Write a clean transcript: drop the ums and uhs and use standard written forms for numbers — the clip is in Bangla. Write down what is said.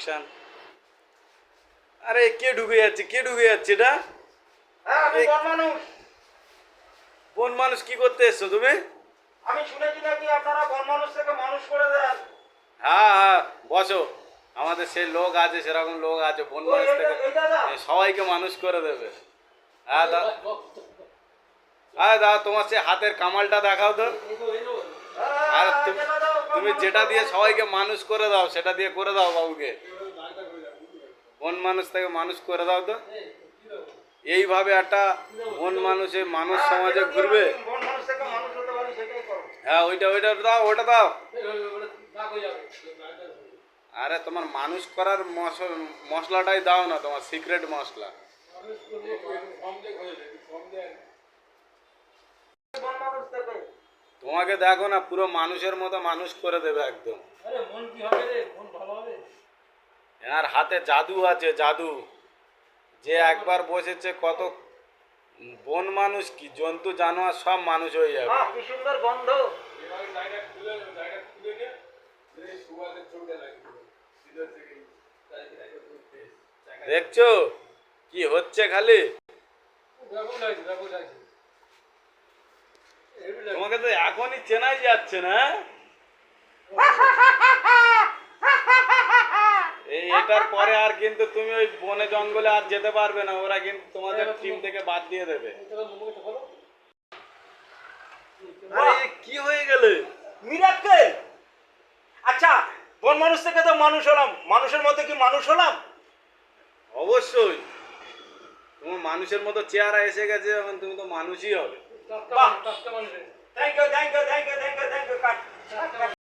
অ্যাকশন। আরে কে ঢুকে যাচ্ছে, কে ঢুকে যাচ্ছে এটা? হ্যাঁ, আমি এই বন মানুষ। কোন মানুষ, কি করতে এসছো তুমি? আমি শুনেছি নাকি আপনারা বন মানুষ থেকে মানুষ করে দেন। হ্যাঁ হ্যাঁ, বসো। আমাদের সেই লোক আছে, সেরকম লোক আছে, বন তো মানুষ থেকে এই দাদা, সবাইকে মানুষ করে দেবে। হ্যাঁ দা, হ্যাঁ দা, তোমার সে হাতের কামালটা দেখাও তো। আর তুমি যেটা দিয়ে সবাইকে মানুষ করে দাও, সেটা দিয়ে করে দাও বাবুকে। বন মানুষ থেকে মানুষ করে দাও তো। এইভাবে একটা বন মানুষে মানুষ সমাজে ঘুরবে। বন মানুষ থেকে মানুষ হতে পারি সেটাই করো। হ্যাঁ, ওইটা ওইটা দাও, ওটা দাও। আরে তোমার মানুষ করার মশলাটাই দাও না, তোমার সিক্রেট মশলা। বন মানুষ থেকে। তোমাকে দেখো না, পুরো মানুষের মতো মানুষ করে দেবে একদম। আরে মন কি হবে রে? মন ভালো হবে? আর হাতে জাদু আছে, জাদু। যে একবার বসেছে, কত বন মানুষ কি জন্তু জানোয়ার সব মানুষ হয়ে যাবে। বাহ, কি সুন্দর গন্ধ। দেখছো কি হচ্ছে খালি? তোমাকে তো এখনই চেনাই যাচ্ছে না। এই এটার পরে আর কিন্তু তুমি ওই বনে জঙ্গলে আর যেতে পারবে না, ওরা কিন্তু তোমাদের টিম থেকে বাদ দিয়ে দেবে। আরে এ কি হয়ে গেলে? মিরাক্কেল। আচ্ছা, বন মানুষ থেকে তো মানুষ হলাম, মানুষের মতো কি মানুষ হলাম? অবশ্যই তোমার মানুষের মতো চেহারা এসে গেছে, এখন তুমি তো মানুষই হবে। বাহ, thank you, thank you, thank you, thank you, thank you.